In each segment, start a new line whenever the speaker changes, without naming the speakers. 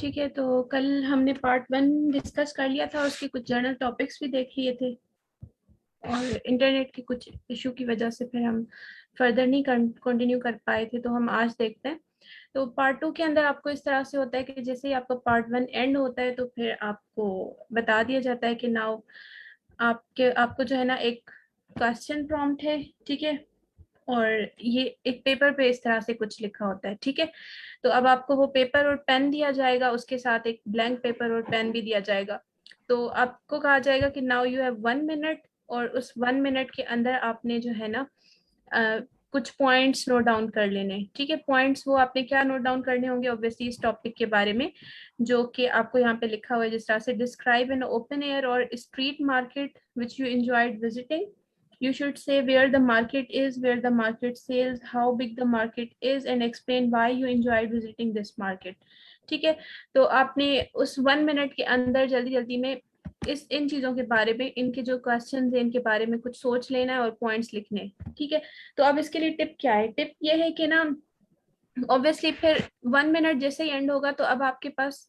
ठीक है, तो कल हमने पार्ट 1 डिस्कस कर लिया था, उसके कुछ जर्नल टॉपिक्स भी देख लिए थे और इंटरनेट के कुछ इशू की वजह से फिर हम फर्दर नहीं कंटिन्यू कर पाए थे, तो हम आज देखते हैं। तो पार्ट 2 के अंदर आपको इस तरह से होता है कि जैसे ही आपका पार्ट 1 एंड होता है तो फिर आपको बता दिया जाता है कि नाउ आपको जो है ना एक क्वेश्चन प्रॉम्प्ट है, ठीक है, और ये एक पेपर पे इस तरह से कुछ लिखा होता है, ठीक है। तो अब आपको वो पेपर और पेन दिया जाएगा, उसके साथ एक ब्लैंक पेपर और पेन भी दिया जाएगा। तो आपको कहा जाएगा कि नाउ यू हैव 1 मिनट, और उस 1 मिनट के अंदर आपने जो है ना कुछ पॉइंट्स नोट डाउन कर लेने, ठीक है। पॉइंट्स वो आपने क्या नोट डाउन करने होंगे, ऑब्वियसली इस टॉपिक के बारे में, जो कि आपको यहाँ पे लिखा हुआ है जिस तरह से डिस्क्राइब एन ओपन एयर और street market which you enjoyed visiting. You should say where the market is, where the market sells, how big the market is, and explain why you enjoyed visiting this market. ठीक है, तो आपने उस 1 minute के अंदर जल्दी जल्दी में इन चीजों के बारे में, इनके जो क्वेश्चन है इनके बारे में कुछ सोच लेना है और पॉइंट्स लिखने हैं, ठीक है। तो अब इसके लिए टिप क्या है? टिप ये है कि ना ऑब्वियसली फिर 1 मिनट जैसे ही एंड होगा तो अब आपके पास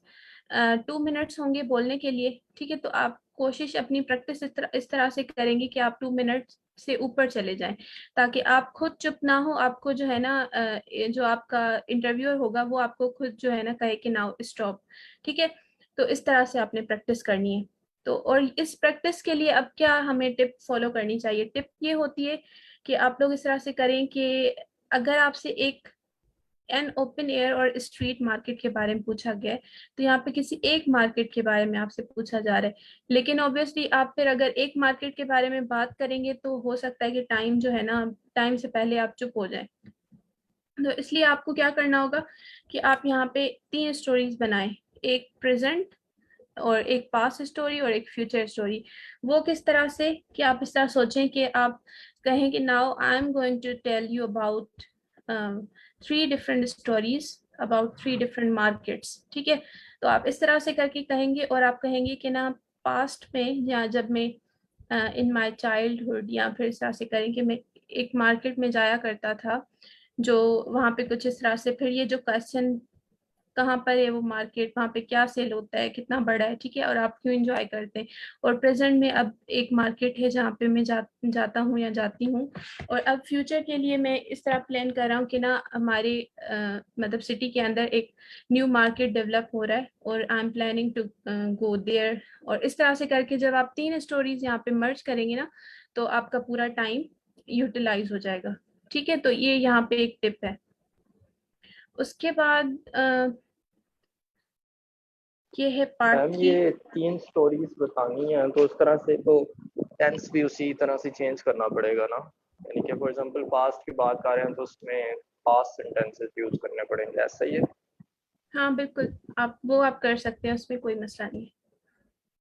2 मिनट्स होंगे बोलने के लिए, ठीक है। तो आप कोशिश अपनी प्रैक्टिस इस तरह से करेंगे कि आप 2 मिनट से ऊपर चले जाएं, ताकि आप खुद चुप ना हो। आपको जो है ना जो आपका इंटरव्यूअर होगा वो आपको खुद जो है ना कहे कि नाउ स्टॉप, ठीक है। तो इस तरह से आपने प्रैक्टिस करनी है। तो और इस प्रैक्टिस के लिए अब क्या हमें टिप फॉलो करनी चाहिए? टिप ये होती है कि आप लोग इस तरह से करें कि अगर आपसे एक एन ओपन एयर और स्ट्रीट मार्केट के बारे में पूछा गया है, तो यहाँ पे किसी एक मार्केट के बारे में आपसे पूछा जा रहा है, लेकिन ऑब्वियसली आप फिर अगर एक मार्केट के बारे में बात करेंगे तो हो सकता है कि टाइम जो है ना, टाइम से पहले आप चुप हो जाए। तो इसलिए आपको क्या करना होगा कि आप यहाँ पे 3 स्टोरीज बनाएं, एक प्रेजेंट और एक पास्ट स्टोरी और एक फ्यूचर स्टोरी। वो किस तरह से कि आप इस तरह सोचें कि आप कहें कि now I am going to tell you about 3 different stories about 3 different markets, ठीक है। तो आप इस तरह से करके कहेंगे और आप कहेंगे कि ना पास्ट में, या जब मैं इन माय चाइल्डहुड, या फिर इस तरह से करें कि मैं एक मार्केट में जाया करता था, जो वहां पे कुछ इस तरह से, फिर ये जो क्वेश्चन कहाँ पर है वो मार्केट, वहाँ पे क्या सेल होता है, कितना बड़ा है, ठीक है, और आप क्यों एंजॉय करते हैं। और प्रेजेंट में अब एक मार्केट है जहाँ पे मैं जाता हूँ या जाती हूँ। और अब फ्यूचर के लिए मैं इस तरह प्लान कर रहा हूँ कि ना हमारे मतलब सिटी के अंदर एक न्यू मार्केट डेवलप हो रहा है और I am planning to go there. और इस तरह से करके जब आप 3 स्टोरीज यहाँ पे मर्ज करेंगे ना, तो आपका पूरा टाइम यूटिलाइज हो जाएगा, ठीक है। तो ये यहाँ पे एक टिप है। उसके बाद ये है पार्ट
मैम
3।
ये 3 स्टोरीज बतानी है तो उस तरह से तो टेंस भी उसी तरह से चेंज करना पड़ेगा ना। यानी कि फॉर एग्जांपल पास्ट की बात कर रहे हैं तो उसमें पास्ट सेंटेंसेस यूज करने पड़ेंगे, ऐसा ही है।
हाँ बिल्कुल, आप कर सकते हैं, उसमें कोई मसला नहीं है।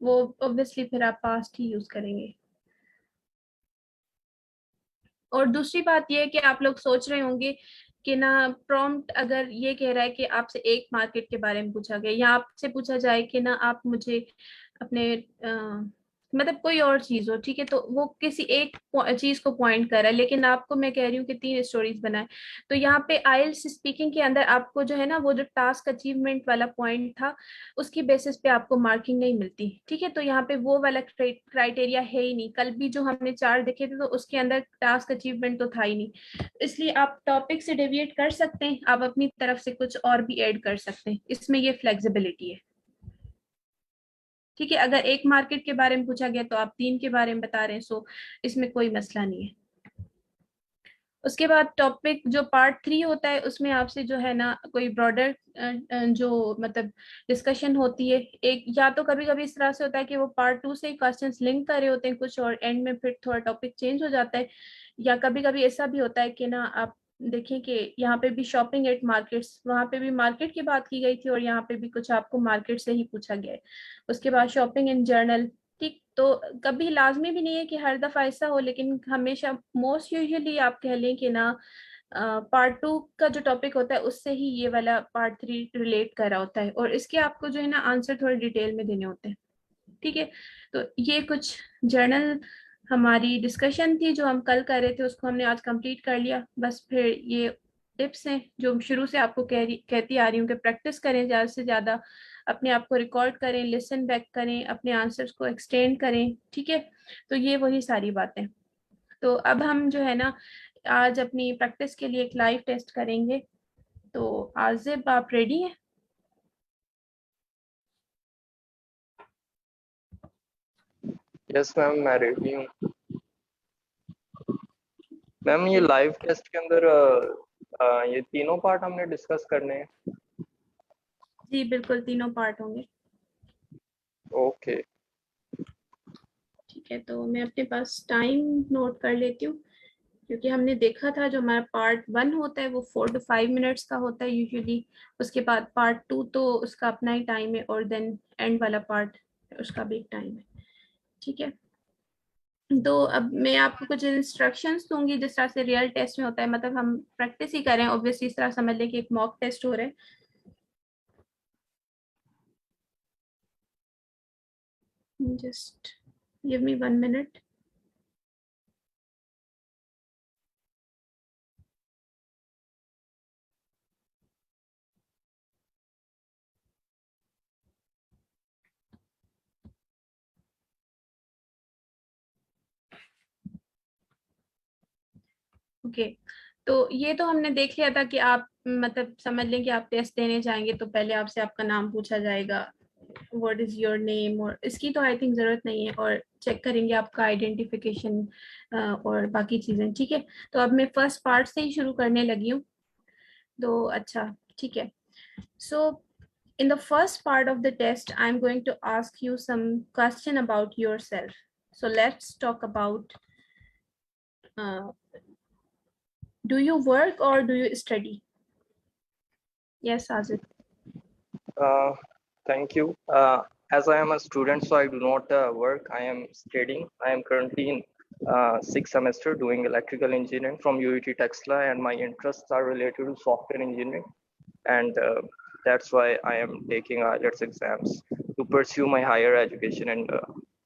वो ऑब्वियसली फिर आप पास्ट ही यूज करेंगे। और दूसरी बात ये है कि आप लोग सोच रहे होंगे कि ना प्रॉम्प्ट अगर ये कह रहा है कि आपसे एक मार्केट के बारे में पूछा गया, या आपसे पूछा जाए कि ना आप मुझे अपने मतलब कोई और चीज हो, ठीक है, तो वो किसी एक चीज को पॉइंट कर रहा है, लेकिन आपको मैं कह रही हूँ कि 3 स्टोरीज बनाए। तो यहाँ पे आइल्स स्पीकिंग के अंदर आपको जो है ना वो जो टास्क अचीवमेंट वाला पॉइंट था, उसकी बेसिस पे आपको मार्किंग नहीं मिलती, ठीक है। तो यहाँ पे वो वाला क्राइटेरिया है ही नहीं। कल भी जो हमने 4 देखे थे तो उसके अंदर टास्क अचीवमेंट तो था ही नहीं। इसलिए आप टॉपिक से डेविएट कर सकते हैं, आप अपनी तरफ से कुछ और भी ऐड कर सकते हैं, इसमें ये फ्लेक्सिबिलिटी है, ठीक है। अगर एक मार्केट के बारे में पूछा गया तो आप 3 के बारे में बता रहे हैं, सो इसमें कोई मसला नहीं है। उसके बाद टॉपिक जो पार्ट 3 होता है उसमें आपसे जो है ना कोई ब्रॉडर जो मतलब डिस्कशन होती है एक, या तो कभी कभी इस तरह से होता है कि वो पार्ट 2 से ही क्वेश्चंस लिंक कर रहे होते हैं कुछ, और एंड में फिर थोड़ा टॉपिक चेंज हो जाता है। या कभी कभी ऐसा भी होता है कि ना आप देखें कि यहाँ पे भी शॉपिंग एट मार्केट्स, वहां पे भी मार्केट की बात की गई थी और यहाँ पे भी कुछ आपको मार्केट से ही पूछा गया है। उसके बाद शॉपिंग इन जर्नल, ठीक। तो कभी लाजमी भी नहीं है कि हर दफा ऐसा हो, लेकिन हमेशा मोस्ट यूजुअली आप कह लें कि ना पार्ट 2 का जो टॉपिक होता है उससे ही ये वाला पार्ट 3 रिलेट कर रहा होता है, और इसके आपको जो है ना आंसर थोड़े डिटेल में देने होते हैं, ठीक है। तो ये कुछ जर्नल हमारी डिस्कशन थी जो हम कल कर रहे थे, उसको हमने आज कंप्लीट कर लिया। बस फिर ये टिप्स हैं जो शुरू से आपको कहती आ रही हूँ कि प्रैक्टिस करें ज़्यादा से ज़्यादा, अपने आप को रिकॉर्ड करें, लिसन बैक करें, अपने आंसर्स को एक्सटेंड करें, ठीक है। तो ये वही सारी बातें। तो अब हम जो है ना आज अपनी प्रैक्टिस के लिए एक लाइव टेस्ट करेंगे। तो आजिब आप रेडी हैं?
यस मैम, मैं रेडी हूँ। मैम ये लाइव टेस्ट के अंदर ये तीनों पार्ट हमने डिस्कस करने हैं।
जी बिल्कुल, तीनों पार्ट होंगे।
ओके।
ठीक है, तो मैं अपने पास टाइम नोट कर लेती हूँ, क्योंकि हमने देखा था जो हमारा पार्ट 1 होता है वो 4 to 5 मिनट्स का होता है यूजुअली। उसके बाद पार्ट 2 तो उसका अपना ही टाइम है, और देन एंड वाला पार्ट उसका भी एक टाइम है, ठीक है। तो अब मैं आपको कुछ इंस्ट्रक्शंस दूंगी जिस तरह से रियल टेस्ट में होता है, मतलब हम प्रैक्टिस ही करें ऑब्वियसली, इस तरह समझ लें कि एक मॉक टेस्ट हो रहा है। Just give me 1 minute. Okay, तो ये तो हमने देख लिया था कि आप मतलब समझ लें कि आप टेस्ट देने जाएंगे तो पहले आपसे आपका नाम पूछा जाएगा, व्हाट इज योर नेम, और इसकी तो आई थिंक जरूरत नहीं है, और चेक करेंगे आपका आइडेंटिफिकेशन और बाकी चीजें, ठीक है। तो अब मैं फर्स्ट पार्ट से ही शुरू करने लगी हूँ। तो अच्छा, ठीक है। सो in the first part of the test, I'm going to ask you some question about yourself. So let's talk about, uh, do you work or do you study? Yes, Azit.
Uh, Thank you. As I am a student, so I do not work. I am studying. I am currently in sixth semester doing electrical engineering from UET Texla, and my interests are related to software engineering. And that's why I am taking IELTS exams to pursue my higher education and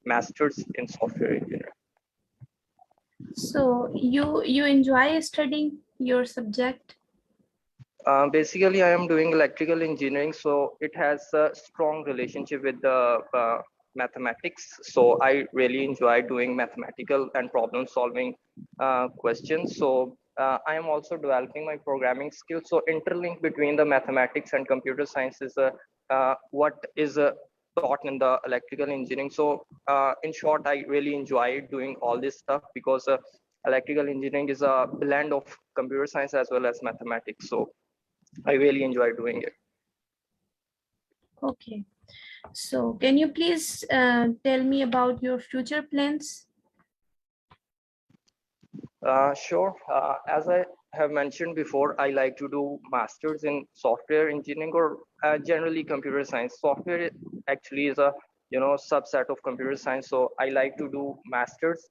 masters in software engineering.
So you enjoy studying your subject?
Basically, I am doing electrical engineering, so it has a strong relationship with the mathematics. So I really enjoy doing mathematical and problem solving questions. So I am also developing my programming skills. So interlink between the mathematics and computer science is what is taught in the electrical engineering. So in short, I really enjoy doing all this stuff because electrical engineering is a blend of computer science as well as mathematics. So I really enjoy doing it.
Okay. So can you please tell me about your future plans?
Sure. As I have mentioned before, I like to do masters in software engineering or generally computer science. Software actually is a subset of computer science. So I like to do masters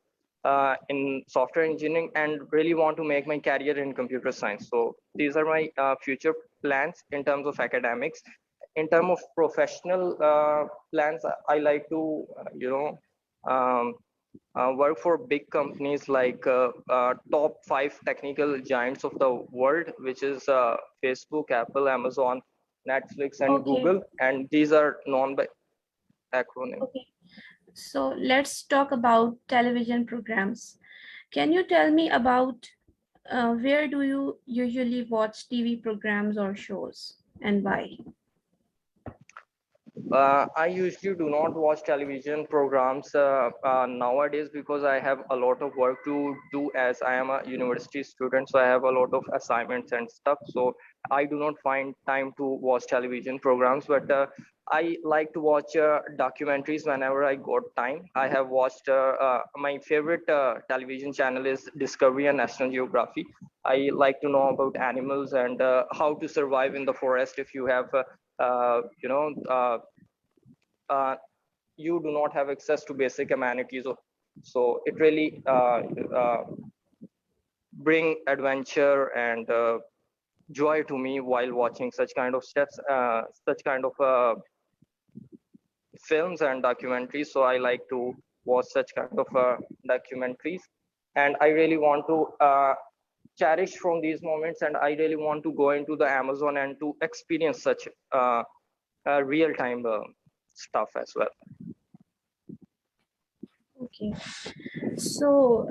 in software engineering and really want to make my career in computer science. So these are my future plans in terms of academics. In terms of professional plans, I like to work for big companies like top 5 technical giants of the world, which is Facebook, Apple, Amazon, Netflix, and
Okay.
Google. And these are known by acronym.
Okay. So let's talk about television programs. Can you tell me about where do you usually watch TV programs or shows, and why?
I usually do not watch television programs nowadays because I have a lot of work to do as I am a university student. So I have a lot of assignments and stuff. So I do not find time to watch television programs, but I like to watch documentaries whenever I got time. I have watched my favorite television channel is Discovery and National Geography. I like to know about animals and how to survive in the forest if you have uh, you know uh, uh, you do not have access to basic amenities. So it really bring adventure and joy to me while watching such kind of steps, such kind of films and documentaries. So I like to watch such kind of documentaries, and I really want to cherish from these moments, and I really want to go into the Amazon and to experience such real time stuff as well.
Okay. So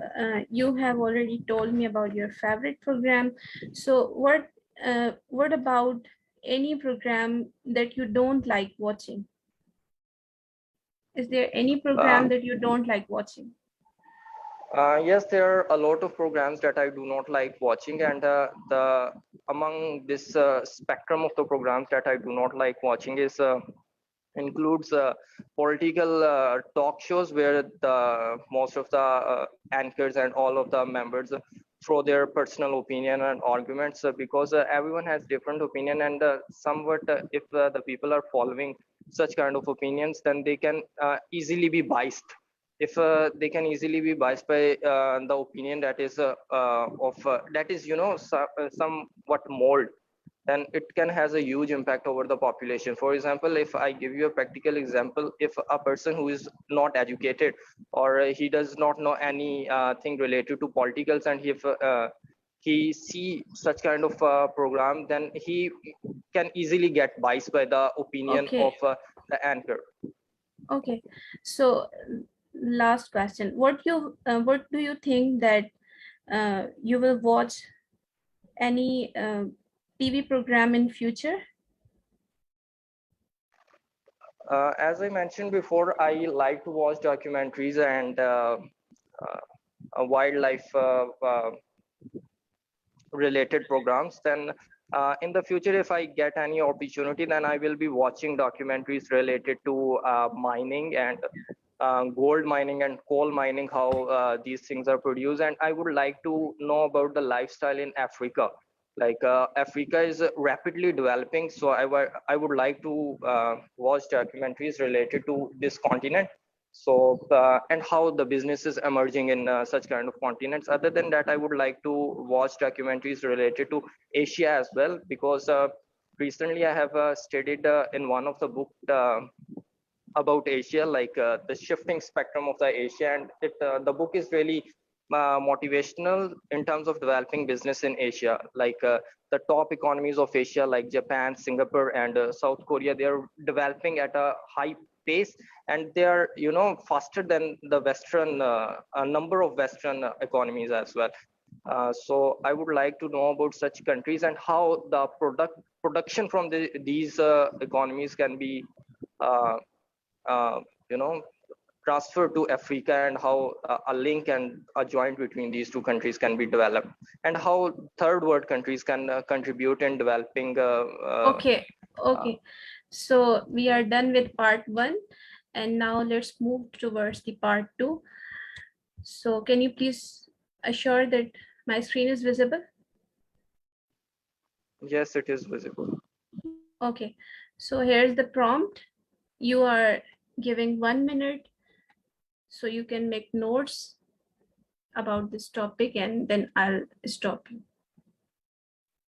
you have already told me about your favorite program. So what about any program that you don't like watching? Is there any program
Um,
that you don't like watching?
yes, there are a lot of programs that I do not like watching, and the among this spectrum of the programs that I do not like watching is includes political talk shows where the most of the anchors and all of the members throw their personal opinion and arguments, because everyone has different opinion, and somewhat if the people are following such kind of opinions, then they can easily be biased. If they can easily be biased by the opinion that is that is somewhat mold, then it can has a huge impact over the population. For example, if I give you a practical example, if a person who is not educated, or he does not know any thing related to politicals, and if he see such kind of program, then he can easily get biased by the opinion of
Okay.
the anchor.
Okay. So last question. What do you think that you will watch any TV program in future?
As I mentioned before, I like to watch documentaries and wildlife related programs. Then in the future, if I get any opportunity, then I will be watching documentaries related to mining and gold mining and coal mining, how these things are produced. And I would like to know about the lifestyle in Africa. Like Africa is rapidly developing, so I would like to watch documentaries related to this continent. So and how the business is emerging in such kind of continents. Other than that, I would like to watch documentaries related to Asia as well, because recently I have studied in one of the book about Asia, like the shifting spectrum of the Asia, and the book is really motivational in terms of developing business in Asia. Like the top economies of Asia, like Japan, Singapore, and South Korea, they are developing at a high pace, and they are faster than the Western a number of Western economies as well. So I would like to know about such countries and how the production from these economies can be uh, uh, you know transfer to Africa, and how a link and a joint between these two countries can be developed, and how third world countries can contribute in developing
Okay.
uh,
Okay. So we are done with part 1, and now let's move towards the part 2. So can you please assure that my screen is visible?
yes, it is visible.
Okay. So here's the prompt. You are giving 1 minute so you can make notes about this topic, and then I'll stop you.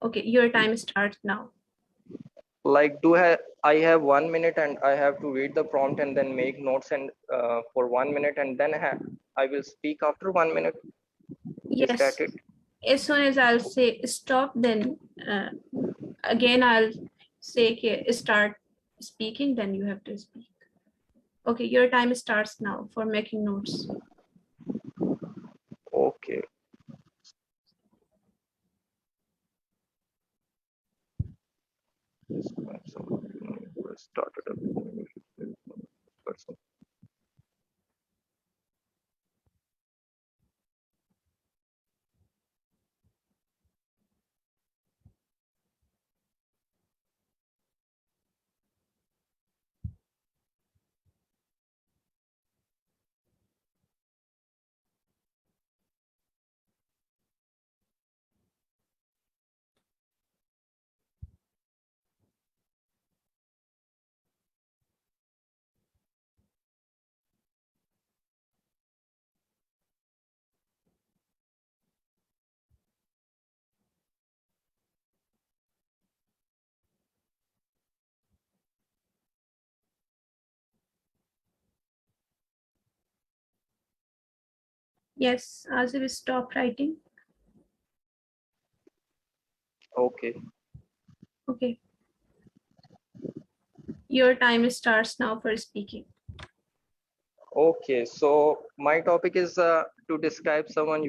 Okay, your time starts now.
Like, I have 1 minute and I have to read the prompt and then make notes, and for 1 minute, and then I will speak after 1 minute? Is that
Yes,
it?
as soon as I'll say stop, then again I'll say start speaking, then you have to speak. Okay, your time starts now for making notes.
Okay. This started a
Yes, Azib, stop writing.
Okay.
Okay. Your time starts now for speaking.
Okay, so my topic is to describe someone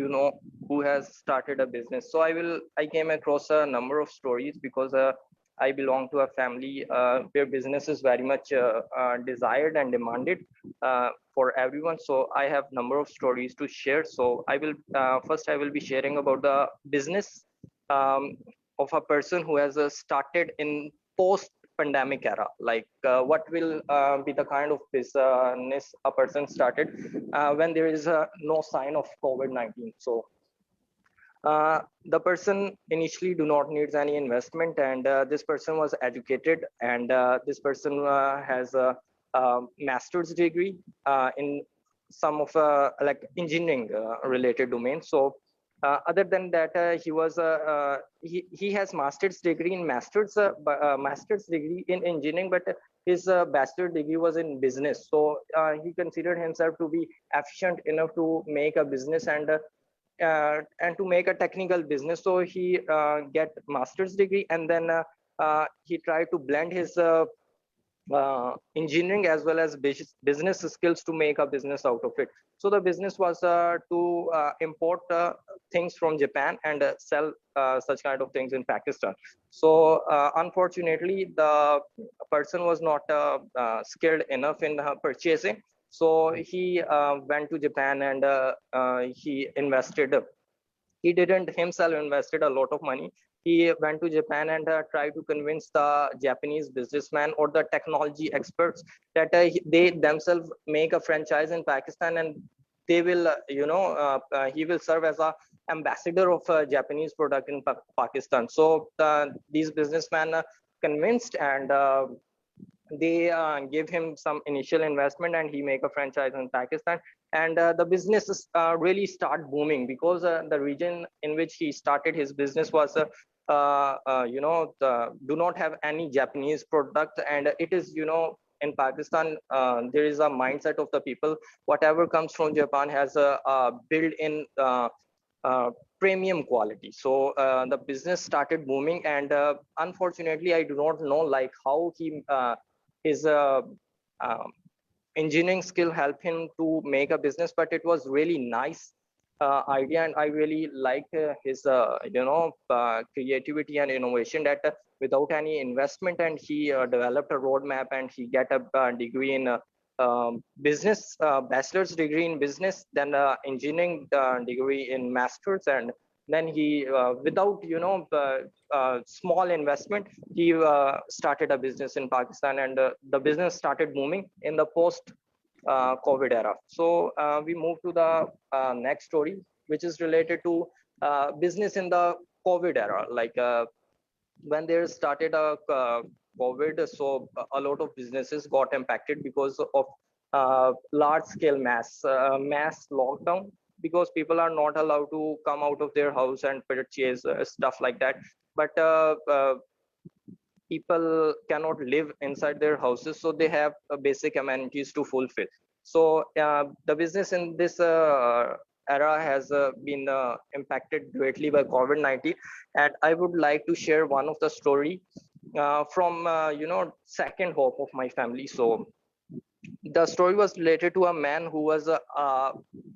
who has started a business. So I came across a number of stories because I belong to a family where business is very much desired and demanded for everyone. So I have number of stories to share. So I will be sharing about the business um, of a person who has started in post pandemic era, like what will be the kind of business a person started when there is no sign of COVID-19. So the person initially do not needs any investment, and this person was educated, and this person has a master's degree in some of like engineering related domain. So other than that, he has master's degree in master's degree in engineering, but his bachelor degree was in business. So he considered himself to be efficient enough to make a business and to make a technical business. So he get master's degree, and then he tried to blend his engineering as well as business skills to make a business out of it. So the business was to import things from Japan and sell such kind of things in Pakistan. So unfortunately, the person was not skilled enough in purchasing. So he went to Japan, and he invested. He didn't himself invested a lot of money. He went to Japan and tried to convince the Japanese businessman or the technology experts that they themselves make a franchise in Pakistan, and they will he will serve as a ambassador of Japanese product in Pakistan. So these businessmen convinced, and they give him some initial investment, and he make a franchise in Pakistan. And the business really start booming because the region in which he started his business was do not have any Japanese product. And it is, in Pakistan, there is a mindset of the people, whatever comes from Japan has a built-in premium quality. So the business started booming, and unfortunately, I do not know like how his um, engineering skill helped him to make a business, but it was really nice idea, and I really like his creativity and innovation that without any investment, and he developed a roadmap, and he get a degree in business, bachelor's degree in business, then engineering degree in master's, and then he without small investment, he started a business in Pakistan, and the business started booming in the post COVID era. So we move to the next story, which is related to business in the COVID era. Like when there started a COVID, so a lot of businesses got impacted because of large scale mass lockdown, because people are not allowed to come out of their house and purchase stuff like that. But people cannot live inside their houses, so they have basic amenities to fulfill. So the business in this era has been impacted greatly by COVID-19, and I would like to share one of the story from second hope of my family. So the story was related to a man who was a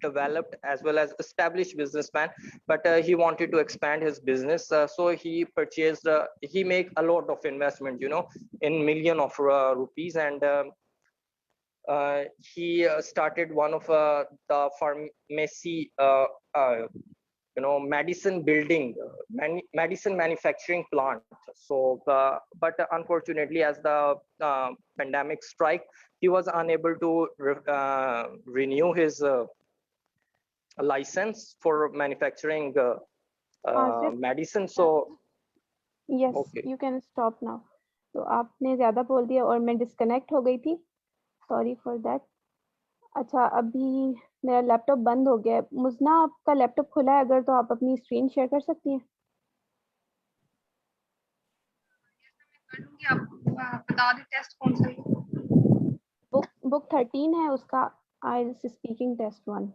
developed as well as established businessman, but he wanted to expand his business. So he purchased, he make a lot of investment, in million of rupees, and he started one of the pharmacy, medicine building, medicine manufacturing plant. So but unfortunately, as the pandemic strike, he was unable to renew his license for manufacturing
Asif
medicine. So
yes
okay.
You can stop now. तो आपने ज़्यादा बोल दिया और मैं disconnect हो गई थी, सॉरी फॉर दैट। अच्छा, अभी मेरा लैपटॉप बंद हो गया है। मुज़ना, आपका लैपटॉप खुला है अगर, तो आप अपनी स्क्रीन शेयर कर सकती हैं?
आप बता दें टेस्ट कौन सा है?
बुक 13 है उसका, IELTS स्पीकिंग टेस्ट 1।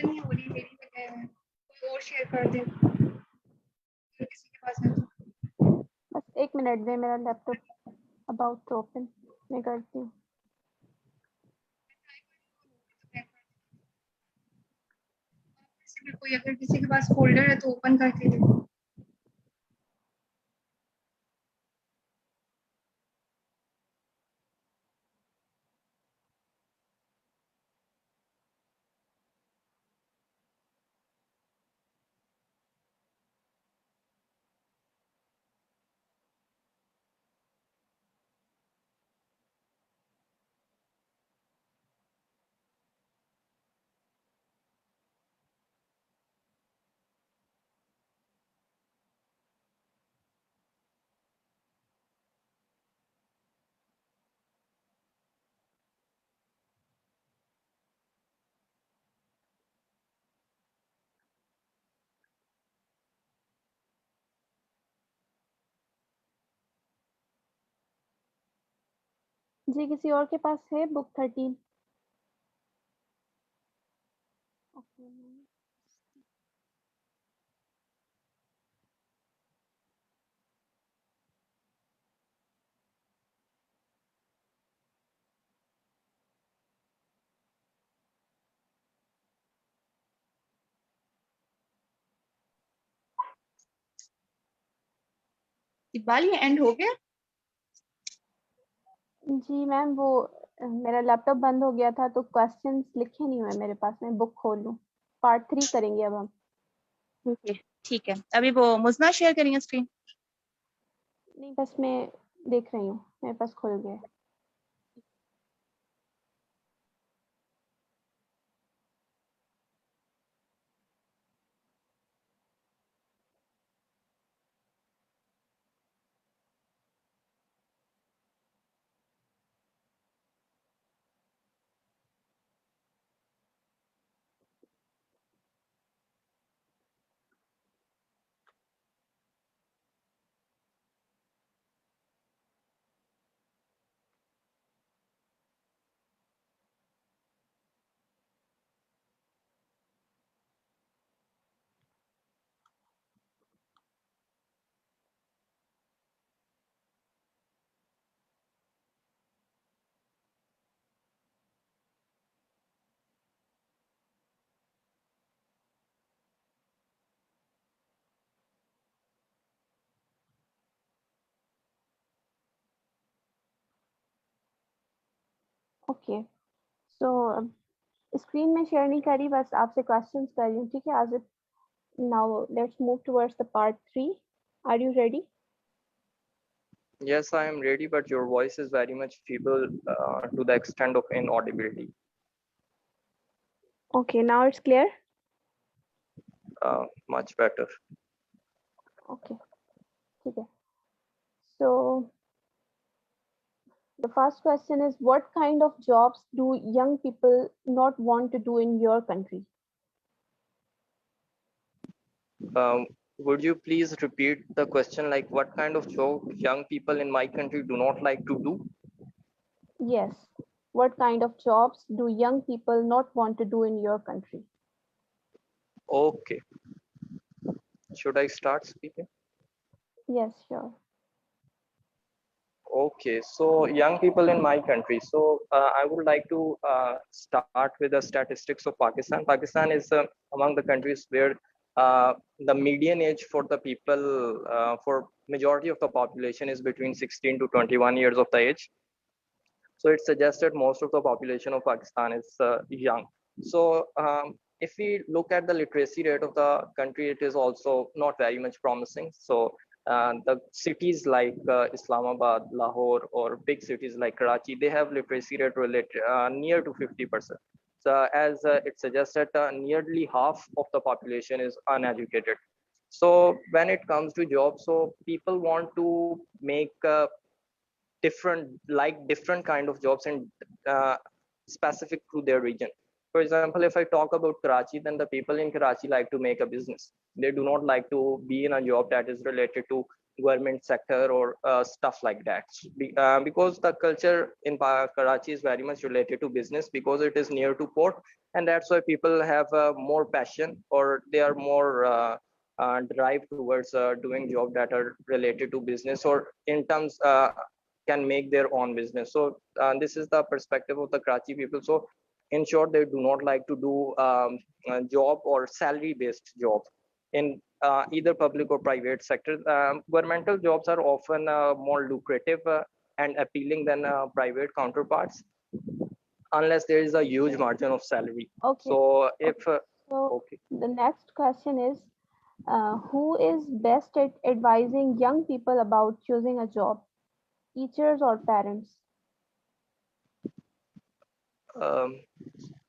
नहीं हो रही मेरी जगह है, कोई और शेयर कर दे अगर किसी के पास है तो।
बस 1 मिनट दें, मेरा लैपटॉप अबाउट टू ओपन, मैं करती हूँ।
कोई अगर किसी के पास फोल्डर है तो ओपन करके देखो।
जी, किसी और के पास है बुक 13? ओके।
इकबाल ये एंड हो गया?
जी मैम, वो मेरा लैपटॉप बंद हो गया था तो क्वेश्चंस लिखे नहीं हुए मेरे पास, मैं बुक खोल लूँ। पार्ट 3 करेंगे अब हम।
ओके ठीक है, अभी वो मुज़ना शेयर करेंगे स्क्रीन।
नहीं, बस मैं देख रही हूँ, मेरे पास खुल गया है। ओके, सो स्क्रीन में शेयर नहीं करी, बस आपसे क्वेश्चंस कर रही हूँ, ठीक है? आज now let's move towards the part 3. Are you ready?
Yes, I am ready, but your voice is very much feeble to the extent of inaudibility.
Okay, now it's clear.
Much better.
Okay, ठीक है. So the first question is, what kind of jobs do young people not want to do in your country?
Would you please repeat the question, like what kind of job young people in my country do not like to do?
Yes. What kind of jobs do young people not want to do in your country?
Okay. Should I start speaking?
Yes, sure.
Okay, so young people in my country. So I would like to start with the statistics of Pakistan. Pakistan is among the countries where the median age for the people, for majority of the population, is between 16 to 21 years of the age. So it suggests that most of the population of Pakistan is young. So if we look at the literacy rate of the country, it is also not very much promising. So the cities like Islamabad, Lahore, or big cities like Karachi, they have literacy rate near to 50%. So as it suggests that nearly half of the population is uneducated. So when it comes to jobs, so people want to make different kind of jobs and specific to their region. For example, if I talk about Karachi, then the people in Karachi like to make a business. They do not like to be in a job that is related to government sector or stuff like that. Because the culture in Karachi is very much related to business because it is near to port, and that's why people have more passion, or they are more drive towards doing job that are related to business, or in terms can make their own business. So this is the perspective of the Karachi people. So in short, they do not like to do a job or salary based job in either public or private sector. Governmental jobs are often more lucrative and appealing than private counterparts, unless there is a huge margin of salary.
Okay.
So if
So
okay,
the next question is, who is best at advising young people about choosing a job, teachers or parents?
um,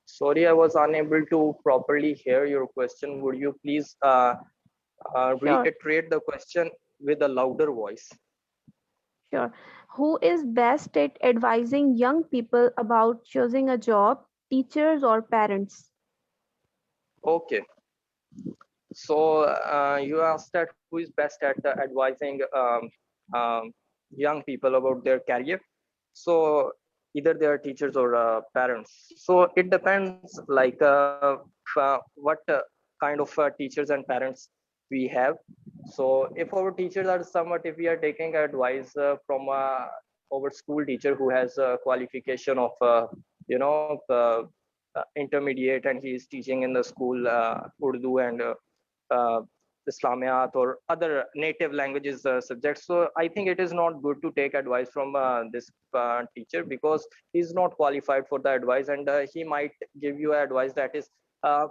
sorry, I was unable to properly hear your question. Would you please
Sure,
reiterate the question with a louder voice?
sure. Who is best at advising young people about choosing a job, teachers or parents?
Okay. So you asked that who is best at advising young people about their career. So either they are teachers or parents. So it depends, like what kind of teachers and parents we have. So if our teachers are somewhat, if we are taking advice from our school teacher who has a qualification of intermediate, and he is teaching in the school Urdu and uh, Islamiyat or other native languages subjects. So I think it is not good to take advice from this teacher, because he's not qualified for the advice, and he might give you advice that is uh,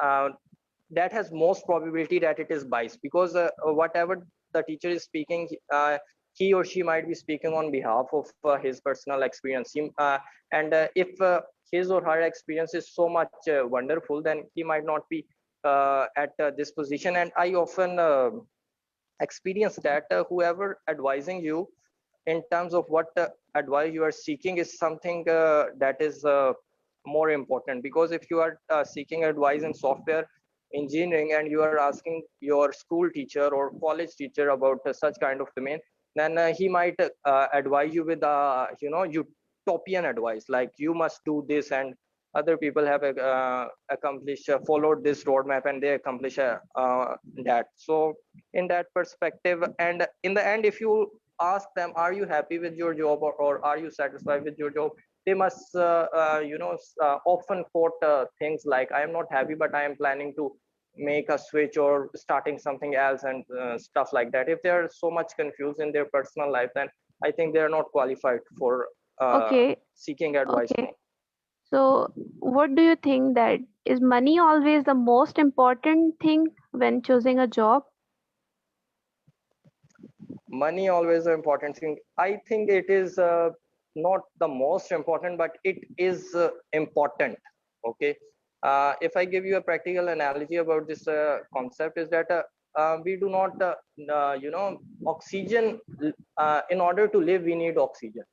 uh, that has most probability that it is biased, because whatever the teacher is speaking, he or she might be speaking on behalf of his personal experience. And if his or her experience is so much wonderful, then he might not be at this position. And I often experience that whoever advising you in terms of what advice you are seeking is something that is more important. Because if you are seeking advice in software engineering, and you are asking your school teacher or college teacher about such kind of domain, then he might advise you with utopian advice, like you must do this, and other people have accomplished followed this roadmap and they accomplish that. So in that perspective, and in the end, if you ask them, are you happy with your job, or are you satisfied with your job, they must often quote things like, I am not happy, but I am planning to make a switch or starting something else, and stuff like that. If they are so much confused in their personal life, then I think they are not qualified for
Okay,
seeking advice from.
okay. So what do you think, that is money always the most important thing when choosing a job?
Money always an important thing. I think it is not the most important, but it is important. Okay. If I give you a practical analogy about this concept, is that we do not oxygen, in order to live we need oxygen,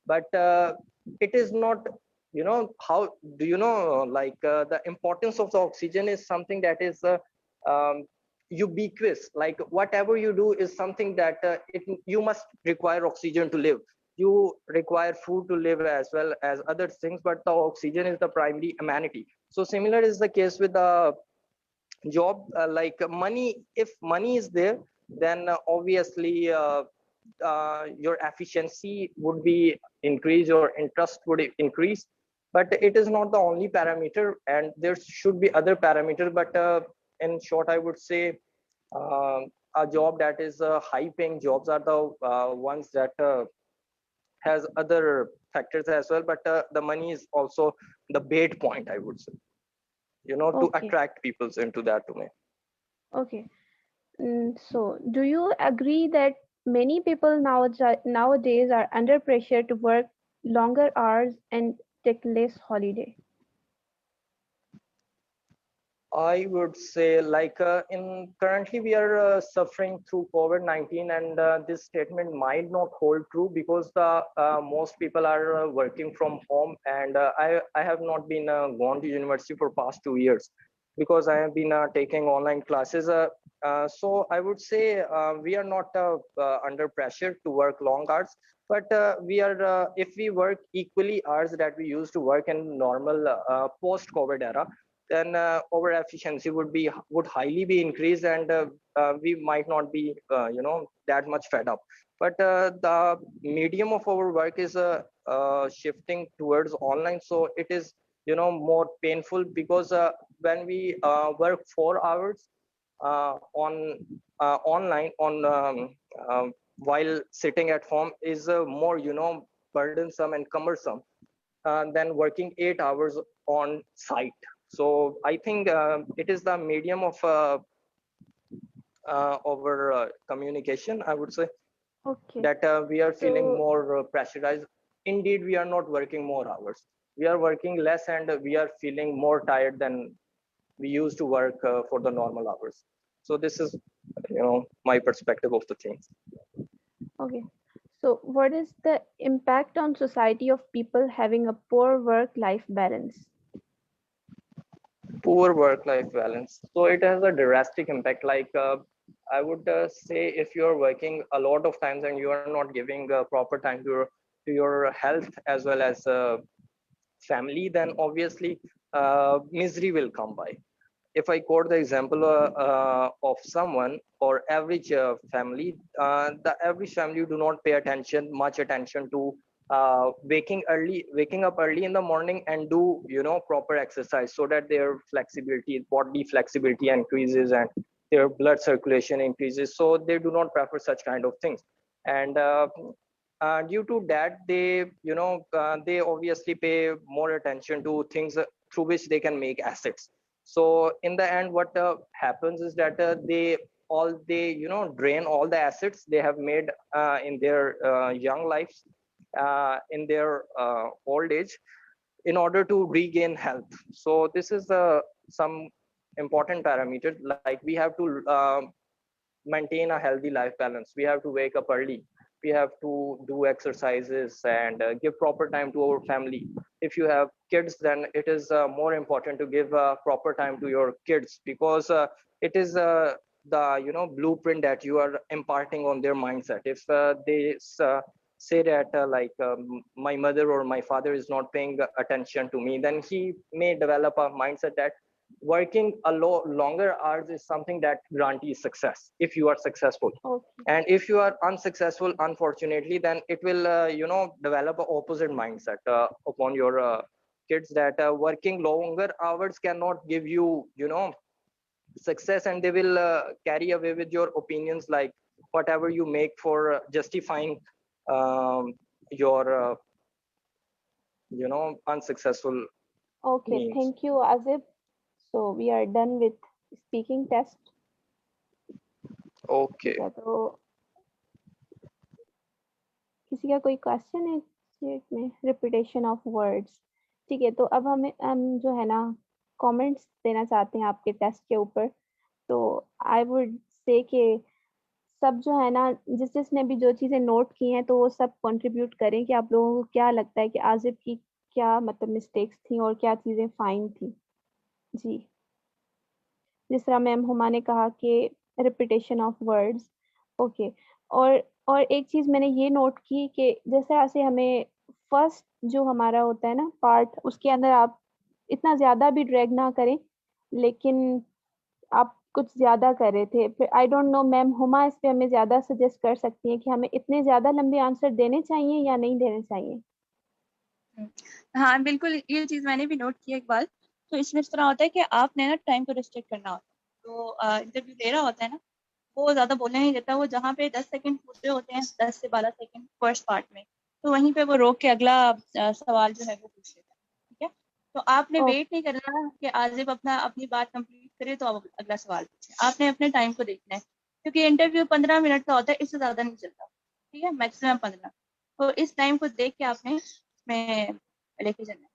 but it is not, how do you know, like the importance of the oxygen is something that is um, ubiquitous. Like whatever you do is something that you must require oxygen to live. You require food to live as well as other things, but the oxygen is the primary amenity. So similar is the case with the job. Like money, if money is there, then obviously your efficiency would be increased, your interest would increase. But it is not the only parameter, and there should be other parameters. But in short, I would say uh, a job that is high paying jobs are the ones that has other factors as well. But the money is also the bait point, I would say, to
Okay,
attract people into that domain.
okay. So do you agree that many people nowadays are under pressure to work longer hours and take less holiday?
I would say, like in currently we are suffering through COVID-19, and this statement might not hold true, because the most people are working from home, and I have not been gone to university for past 2 years. because I have been taking online classes. So I would say we are not under pressure to work long hours, but we are if we work equally hours that we used to work in normal post-COVID era, then our efficiency would highly be increased, and we might not be that much fed up. But the medium of our work is shifting towards online, so it is more painful, because when we work 4 hours on online on while sitting at home is more burdensome and cumbersome than working 8 hours on site. So I think it is the medium of our communication, I would say,
Okay.
that we are feeling
So
more pressurized. Indeed, we are not working more hours. We are working less, and we are feeling more tired than we used to work for the normal hours. So this is, my perspective of the things.
okay. So what is the impact on society of people having a poor work-life balance?
Poor work-life balance. So it has a drastic impact. Like I would say, if you are working a lot of times and you are not giving proper time to your health as well as family, then obviously misery will come by. If I quote the example of someone or average family, the average family do not pay much attention to waking up early in the morning and do proper exercise, so that their body flexibility increases and their blood circulation increases. So they do not prefer such kind of things, and due to that, they obviously pay more attention to things through which they can make assets. So in the end, what happens is that they drain all the assets they have made in their young lives, in their old age, in order to regain health. So this is some important parameter. Like, we have to maintain a healthy life balance. We have to wake up early, we have to do exercises, and give proper time to our family. If you have kids, then it is more important to give proper time to your kids, because it is the blueprint that you are imparting on their mindset. If they say that my mother or my father is not paying attention to me, then he may develop a mindset that working a longer hours is something that guarantees success if you are successful.
Okay.
And if you are unsuccessful, unfortunately, then it will develop an opposite mindset upon your kids, that working longer hours cannot give you success, and they will carry away with your opinions, like whatever you make for justifying your unsuccessful
Okay,
means.
thank you, Azib. So we are done with speaking test.
Okay.
ठीक है, तो किसी का कोई question है chat में? Repetition of words, ठीक है। तो अब हम जो है ना कमेंट्स देना चाहते हैं आपके टेस्ट के ऊपर। तो आई वुड से कि सब जो है ना, जिसने भी जो चीज़ें नोट की हैं, तो वो सब कंट्रीब्यूट करें कि आप लोगों को क्या लगता है कि आज़िब की क्या मतलब मिस्टेक्स थी और क्या चीज़ें फाइन थी। जी, जिस तरह मैम हुमा ने कहा कि रिपीटेशन ऑफ वर्ड्स। ओके। और एक चीज़ मैंने ये नोट की कि जैसे ऐसे हमें फर्स्ट जो हमारा होता है ना पार्ट, उसके अंदर आप इतना ज़्यादा भी ड्रैग ना करें, लेकिन आप कुछ ज़्यादा कर रहे थे। फिर I don't know ma'am Huma इस पे हमें ज़्यादा सजेस्ट कर सकती हैं कि हमें इतने ज़्यादा लंबे आंसर देने चाहिए या नहीं देने चाहिए?
हाँ बिल्कुल, ये चीज़ मैंने भी नोट की एक बार। तो इसमें इस तरह होता है कि आपने ना टाइम को रिस्ट्रिक्ट करना होता है। तो इंटरव्यू दे रहा होता है ना, वो ज़्यादा बोलने नहीं देता। वो जहाँ पे 10 सेकंड पूछ रहे होते हैं, 10 से 12 सेकंड फर्स्ट पार्ट में, तो वहीं पे वो रोक के अगला सवाल जो है वो पूछ लेता है। ठीक है, तो आपने वेट नहीं करना कि आज़िब अपनी बात कंप्लीट करे तो आप अगला सवाल पूछे। आपने अपने टाइम को देखना है, क्योंकि इंटरव्यू 15 मिनट का होता है, इससे ज़्यादा नहीं चलता। ठीक है, मैक्सिमम 15। तो इस टाइम को देख के आपने उसमें लेके जाना है।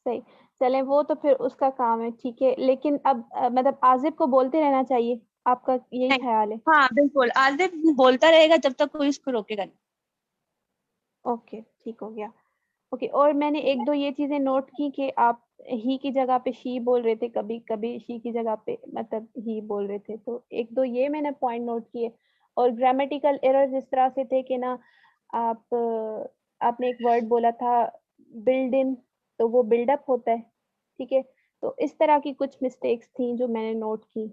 सही, चलें वो तो फिर उसका काम है, ठीक है। लेकिन अब मतलब आज़िब को बोलते रहना चाहिए, आपका यही ख्याल है?
हाँ बिल्कुल, आज़िब बोलता रहेगा जब तक कोई उसको रोकेगा नहीं।
ओके, ठीक हो गया। ओके, और मैंने 1-2 ये चीज़ें नोट की कि आप ही की जगह पे शी बोल रहे थे, कभी कभी शी की जगह पे मतलब ही बोल रहे थे। तो एक दो ये मैंने पॉइंट नोट किए। और ग्रामेटिकल एरर्स इस तरह से थे कि ना, आप आपने एक वर्ड बोला था बिल्ड इन, तो वो बिल्डअप होता है, ठीक है। तो इस तरह की कुछ मिस्टेक्स थी जो मैंने नोट की।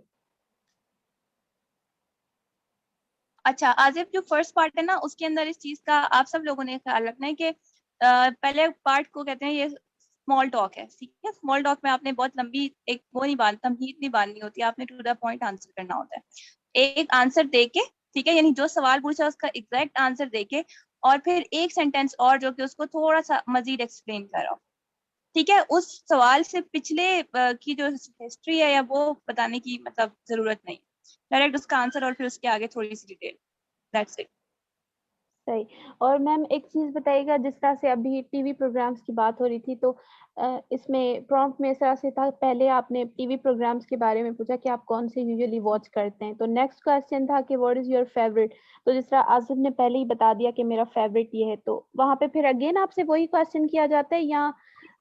अच्छा आजिफ, जो फर्स्ट पार्ट है ना उसके अंदर इस चीज का आप सब लोगों ने ख्याल रखना है कि पहले पार्ट को कहते हैं ये स्मॉल टॉक है, ठीक है। स्मॉल टॉक में आपने बहुत लंबी एक वो नहीं बांध तमहीद नहीं बांधनी होती, आपने टू द पॉइंट आंसर करना होता है। एक आंसर देके, ठीक है, यानी जो सवाल पूछा उसका एग्जैक्ट आंसर देके, और फिर एक सेंटेंस और जो कि उसको थोड़ा सा मजीद एक्सप्लेन करो, ठीक है। उस सवाल से पिछले की जो हिस्ट्री है या वो बताने की मतलब जरूरत नहीं, डायरेक्ट उसका आंसर और फिर उसके आगे थोड़ी सी डिटेल, दैट्स इट।
सही। और मैम एक चीज बताइएगा, जिस तरह से अभी टीवी प्रोग्राम्स की बात हो रही थी, तो इसमें प्रॉम्प्ट में इस तरह से था, पहले आपने टीवी प्रोग्राम्स के बारे में पूछा कि आप कौन से यूजुअली वॉच करते हैं, तो नेक्स्ट क्वेश्चन था कि व्हाट इज योर फेवरेट। तो जिस तरह आसिफ ने पहले ही बता दिया कि मेरा फेवरेट ये है, तो वहां पे फिर अगेन आपसे वही क्वेश्चन किया जाता है या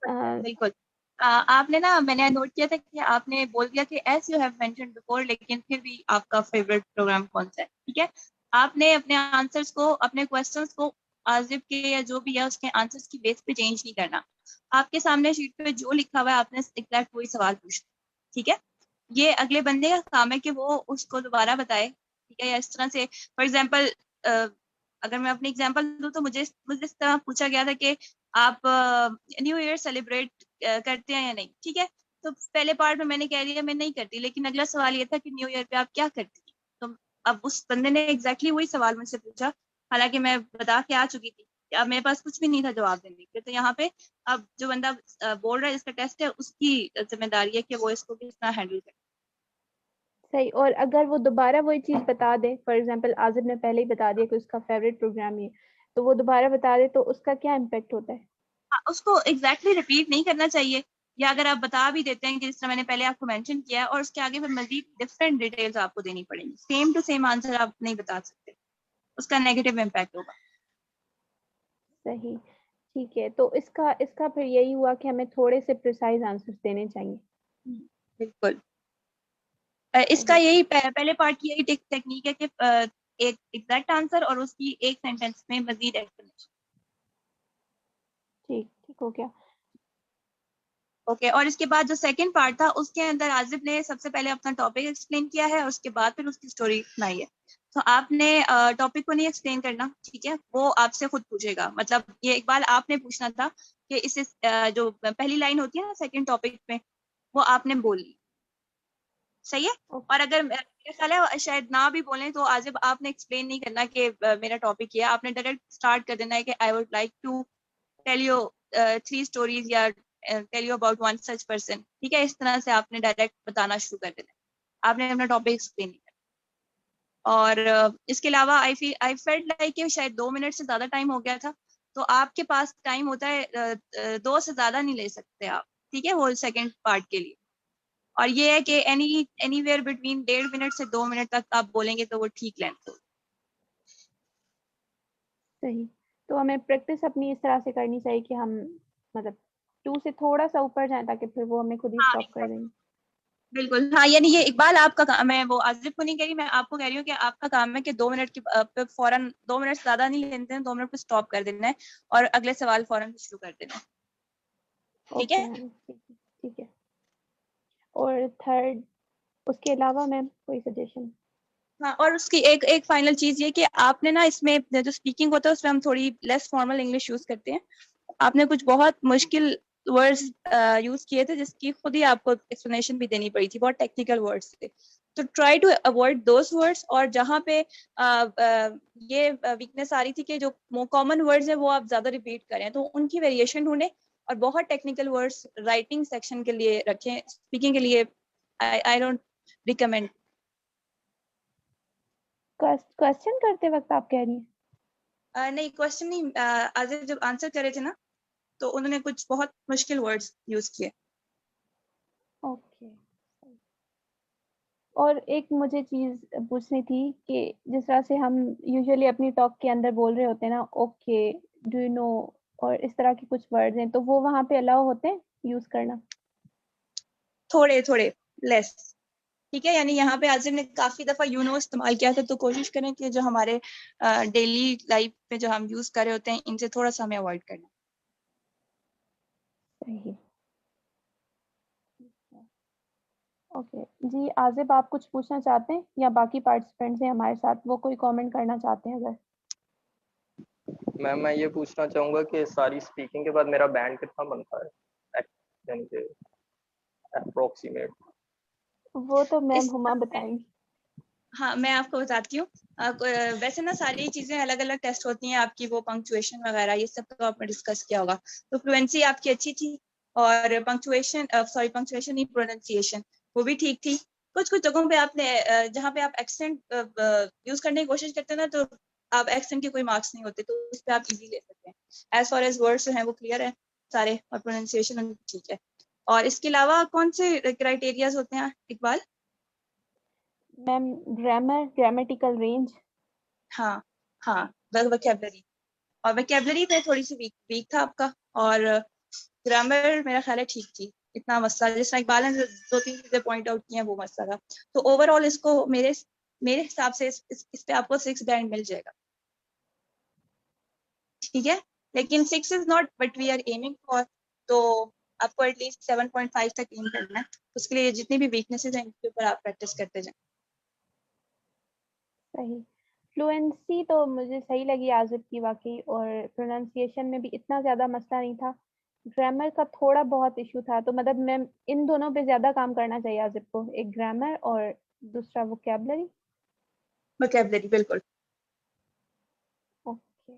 बिल्कुल। आपने ना, मैंने नोट किया था कि आपने बोल दिया कि as you have mentioned before, लेकिन फिर भी आपका फेवरेट प्रोग्राम कौन सा है, ठीक है। आपने अपने आंसर्स को, अपने क्वेश्चंस को आजिफ के या जो भी है उसके आंसर्स की बेस पे चेंज नहीं करना। आपके सामने शीट पे जो लिखा हुआ है आपने एग्जैक्ट वही सवाल पूछना, ठीक है। ये अगले बंदे का काम है कि वो उसको दोबारा बताए, ठीक है। या इस तरह से फॉर एग्जाम्पल, अगर मैं अपनी एग्जाम्पल दूं तो मुझे मुझे इस तरह पूछा गया था कि आप न्यू ईयर सेलिब्रेट करते हैं या नहीं, ठीक है। तो पहले पार्ट में मैंने कह दिया मैं नहीं करती, लेकिन अगला सवाल ये था कि न्यू ईयर पे आप क्या करती हैं। तो अब उस बंदे ने एग्जैक्टली वही सवाल मुझसे पूछा, हालांकि मैं बता के आ चुकी थी। अब मेरे पास कुछ भी नहीं था जवाब देने के लिए। तो यहाँ पे अब जो बंदा बोल रहा है जिसका टेस्ट है उसकी जिम्मेदारी है कि वो इसको किस तरह हैंडल करे।
सही। और अगर वो दोबारा वही चीज बता दे, फॉर एग्जांपल आजिफ ने पहले ही बता दिया कि उसका फेवरेट प्रोग्राम ये, तो वो दोबारा बता दे तो उसका क्या इम्पेक्ट होता है?
हाँ, उसको एग्जैक्टली रिपीट नहीं करना चाहिए, या अगर आप बता भी देते हैं कि जिस तरह मैंने पहले आपको मेंशन किया है, और उसके आगे फिर मजीद डिफरेंट डिटेल्स आपको देनी पड़ेंगी, सेम टू सेम आंसर आप नहीं बता सकते, उसका नेगेटिव इम्पैक्ट होगा।
सही। ठीक है, तो इसका इसका फिर यही हुआ कि हमें थोड़े से प्रिसाइज आंसर्स देने चाहिए।
बिल्कुल। इसका
सही।
यही पहले पार्ट की यही टेक्निक है कि एक एग्जैक्ट आंसर और उसकी एक सेंटेंस में मजीद एक्सप्लेनेशन।
ठीक ठीक हो गया।
ओके, और इसके बाद जो सेकंड पार्ट था उसके अंदर आजिफ ने सबसे पहले अपना टॉपिक एक्सप्लेन किया है और उसके बाद फिर उसकी स्टोरी सुनाई है। तो आपने टॉपिक को नहीं एक्सप्लेन करना, ठीक है, वो आपसे खुद पूछेगा। मतलब ये इकबाल आपने पूछना था कि इससे जो पहली लाइन होती है ना सेकंड टॉपिक में, वो आपने बोली, सही है। और अगर मेरा ख्याल है शायद ना भी बोलें तो आजिफ आपने एक्सप्लेन नहीं करना कि मेरा टॉपिक ये है, आपने डायरेक्ट स्टार्ट कर देना है कि I would like to tell you 3 stories या tell you about one such person, ठीक है। इस तरह से आपने डायरेक्ट बताना शुरू कर देना है, आपने अपना टॉपिक एक्सप्लेन नहीं करना। और इसके अलावा आई फेल्ट लाइक कि शायद 2 मिनट से ज्यादा टाइम हो गया था, तो आपके पास टाइम होता है 2 से ज्यादा नहीं ले सकते आप, ठीक है, होल सेकेंड पार्ट के लिए। और ये है कि एनीवेयर बिटवीन 1.5 मिनट से 2 मिनट तक आप बोलेंगे तो वो ठीक लेंथ होगी।
सही। तो हमें प्रैक्टिस अपनी इस तरह से करनी चाहिए कि हम मतलब 2 से थोड़ा सा ऊपर जाएं, ताकि फिर वो हमें खुद ही
हाँ
स्टॉप कर देंगे।
बिल्कुल, हाँ, यानी ये इकबाल आपका काम है, वो आजिफ को नहीं कह रही, मैं आपको कह रही हूँ कि आपका काम है कि 2 मिनट के पे फौरन 2 मिनट से ज्यादा नहीं लेते हैं, 2 मिनट पे स्टॉप कर देना है और अगले सवाल फौरन शुरू कर देना है, ठीक
ओके
है।
मैम, ठीक है। और थर्ड, उसके अलावा मैम कोई सजेशन?
हाँ, और उसकी एक एक फाइनल चीज ये कि आपने ना इसमें जो स्पीकिंग होता है उसमें हम थोड़ी लेस फॉर्मल इंग्लिश यूज करते हैं। आपने कुछ बहुत मुश्किल वर्ड्स यूज किए थे जिसकी खुद ही आपको एक्सप्लेनेशन भी देनी पड़ी थी, बहुत टेक्निकल वर्ड्स थे। तो try to avoid those words, और जहाँ पे ये वीकनेस आ रही थी कि जो कॉमन वर्ड्स है वो आप ज्यादा रिपीट करें, तो उनकी वेरिएशन ढूंढें। और बहुत टेक्निकल वर्ड्स राइटिंग सेक्शन के लिए रखें, स्पीकिंग के लिए आई डोंट रिकमेंड।
क्वेश्चन करते वक्त आप कह रही हैं?
नहीं, क्वेश्चन नहीं, आज जब आंसर करे थे ना तो उन्होंने कुछ बहुत मुश्किल वर्ड्स यूज किए।
ओके। और एक मुझे चीज पूछनी थी कि जिस तरह से हम यूजुअली अपनी टॉक के अंदर बोल रहे होते हैं ना, ओके, डू यू नो, और इस तरह के कुछ वर्ड्स हैं, तो वो वहाँ पे अलाउ होते हैं यूज करना?
थोड़े थोड़े लेस, ठीक है। यानी यहाँ पे आजिम ने काफी दफा यू नो इस्तेमाल किया था, तो कोशिश करें कि जो हमारे डेली लाइफ में जो हम यूज कर रहे होते हैं इनसे थोड़ा सा हमें अवॉइड करना।
सही। ओके जी, आजिब आप कुछ पूछना चाहते हैं या बाकी पार्टिसिपेंट्स हैं हमारे साथ, वो कोई कमेंट करना चाहते हैं अगर?
मैम मैं ये पूछना चाहूँगा कि सारी स्पीकिंग के बाद मेरा बैंड कितना बनता है, यानी कि अप्रोक्सीमेट?
वो तो मैम
इस
हुमा बताएंगी।
हाँ, मैं आपको बताती हूँ। वैसे ना सारी चीजें अलग अलग टेस्ट होती हैं आपकी, वो पंक्चुएशन वगैरह ये सब तो आपने डिस्कस किया होगा। तो फ्लुएंसी आपकी अच्छी थी, और पंक्चुएशन नहीं, प्रोनाउंसिएशन वो भी ठीक थी। कुछ कुछ जगहों पे आपने जहाँ पे आप एक्सेंट यूज करने की कोशिश करते हैं ना, तो आप एक्सेंट के कोई मार्क्स नहीं होते, तो उस पर आप इजी ले सकते हैं। एज फार एज वर्ड्स हैं वो क्लियर है सारे, और प्रोनाउंसिएशन ठीक है। और इसके अलावा कौन से क्राइटेरियाज होते हैं Iqbal?
Ma'am grammar, grammatical range.
हाँ हाँ, वोकैबलरी, और वोकैबलरी पे थोड़ी सी वीक था आपका, और ग्रामर मेरा ख्याल है ठीक थी। इतना मसला जिस तरह इकबाल ने दो तीन चीजें पॉइंट आउट की हैं वो मसला था। तो ओवरऑल इसको मेरे हिसाब से इस पे आपको 6 बैंड मिल जाएगा, ठीक है। लेकिन 6 is not but we are aiming for, तो आपको एटलीस्ट 7.5 तक एम करना है। उसके लिए जितनी भी वीकनेसेस हैं इनके ऊपर आप प्रैक्टिस करते जाएं।
सही। फ्लुएंसी तो मुझे सही लगी आजिब की वाकई, और प्रोनाउंसिएशन में भी इतना ज़्यादा मसला नहीं था। ग्रामर का थोड़ा बहुत इशू था, तो मतलब मैं इन दोनों पे ज़्यादा काम करना चाहिए आजिब को, एक ग्रामर और दूसरा वोकैबलरी।
वोकैबलरी बिल्कुल।
ओके।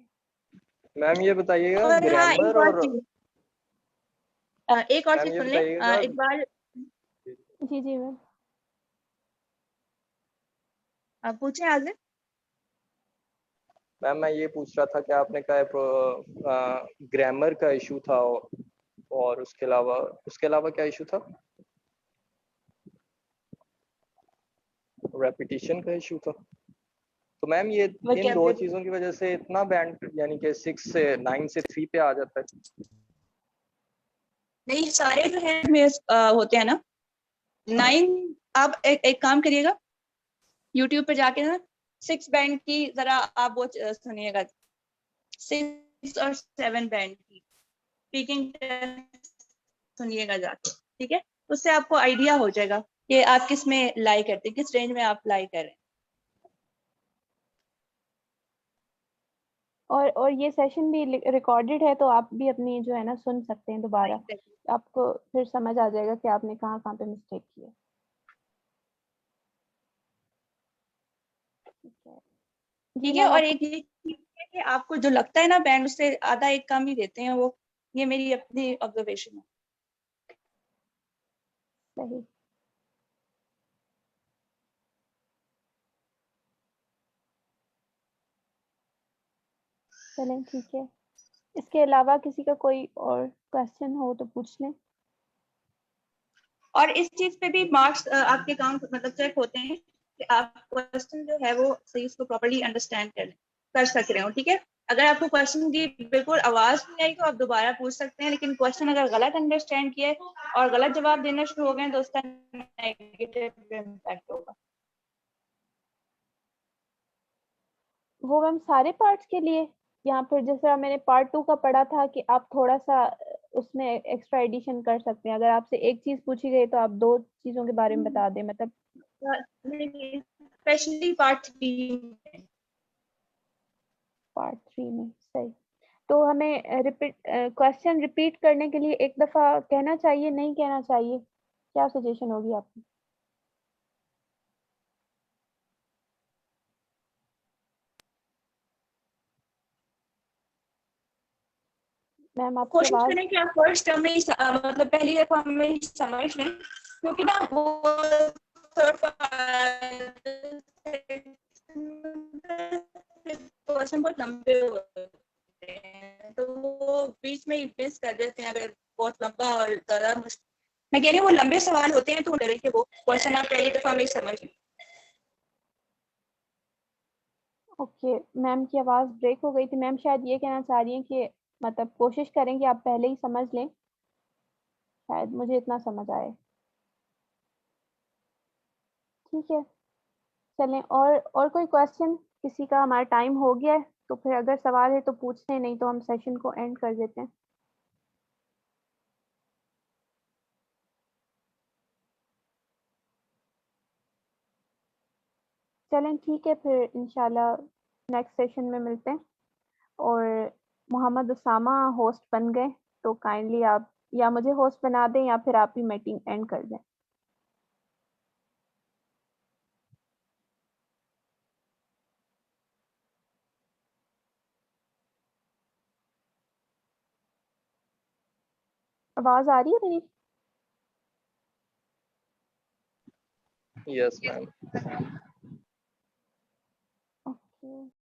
मैम ये बताइएगा
और हाँ,
ग्रामर और
एक और
मैम
चीज
ये
सुन लें
बताइएगा
इकबाल।
जी जी मैम।
पूछें आजिम।
मैम मैं ये पूछ रहा था कि आपने कहा ग्रामर का इशू था, और उसके अलावा क्या इशू था? रेपिटेशन का इशू था। तो मैम ये इन दो
वोकैबलरी
चीजों की वजह से इतना बैंड यानी कि 6 से 9 से 3 पे आ जाता है?
नहीं, सारे जो है में होते हैं ना 9। आप एक काम करिएगा, यूट्यूब पे जाके ना 6 बैंड की जरा आप वो सुनिएगा, 6 और 7 बैंड की स्पीकिंग सुनिएगा जाके, ठीक है। उससे आपको आइडिया हो जाएगा कि आप किस में लाई करते हैं, किस रेंज में आप लाई कर रहे हैं।
और ये सेशन भी रिकॉर्डेड है, तो आप भी अपनी जो है ना सुन सकते हैं दोबारा, आपको फिर समझ आ जाएगा कि आपने कहाँ कहाँ पे मिस्टेक की है। ठीक है जी
ठीक है।
मैम,
और
आपको
एक ये चीज़ है कि आपको जो लगता है ना बैंड उससे आधा एक कम ही देते हैं वो, ये मेरी अपनी ऑब्जर्वेशन है।
सही। चलें ठीक है, इसके अलावा किसी का कोई और क्वेश्चन हो तो पूछ लें।
और इस चीज पे भी मार्क्स आपके काउंट मतलब चेक होते हैं कि आप क्वेश्चन जो है वो सही उसको प्रॉपर्ली अंडरस्टैंड कर सक रहे हो, ठीक है। अगर आपको क्वेश्चन की बिल्कुल आवाज नहीं आई तो आप दोबारा पूछ सकते हैं, लेकिन क्वेश्चन अगर गलत अंडरस्टैंड किया और गलत जवाब देना शुरू हो गए तो उसका नेगेटिव इम्पैक्ट होगा।
वो मैम सारे पार्ट्स के लिए, यहाँ पर जैसा मैंने पार्ट 2 का पढ़ा था कि आप थोड़ा सा उसमें एक्स्ट्रा एडिशन कर सकते हैं। अगर आपसे एक चीज पूछी गई तो आप 2 चीजों के बारे में बता दें, मतलब
स्पेशली पार्ट 3
पार्ट 3 में। सही। तो हमें क्वेश्चन रिपीट करने के लिए एक दफा कहना चाहिए, नहीं कहना चाहिए, क्या सजेशन होगी आपकी? मैम आपकी
कोशिश
आवाज।
करें कि आप फर्स्ट टर्म में ही मतलब पहली दफा में ही समझ लें, क्योंकि ना वो क्वेश्चन बहुत लंबे होते हैं तो वो बीच में ही मिस कर देते हैं अगर बहुत लंबा और ज्यादा मैं कह रही हूँ वो लंबे सवाल होते हैं तो कि वो क्वेश्चन आप पहली दफा में ही समझ लें।
ओके, मैम की आवाज़ ब्रेक हो गई थी। मैम शायद ये कहना चाह रही हैं कि मतलब कोशिश करें कि आप पहले ही समझ लें, शायद मुझे इतना समझ आए। ठीक है, चलें। और कोई क्वेश्चन किसी का? हमारा टाइम हो गया है, तो फिर अगर सवाल है तो पूछते हैं, नहीं तो हम सेशन को एंड कर देते हैं। चलें ठीक है, फिर इंशाल्लाह नेक्स्ट सेशन में मिलते हैं। और मोहम्मद उसामा होस्ट बन गए, तो काइंडली आप या मुझे होस्ट बना दें या फिर आप ही मीटिंग एंड कर दें। आवाज़ आ रही है मेरी?
Yes ma'am.
ओके।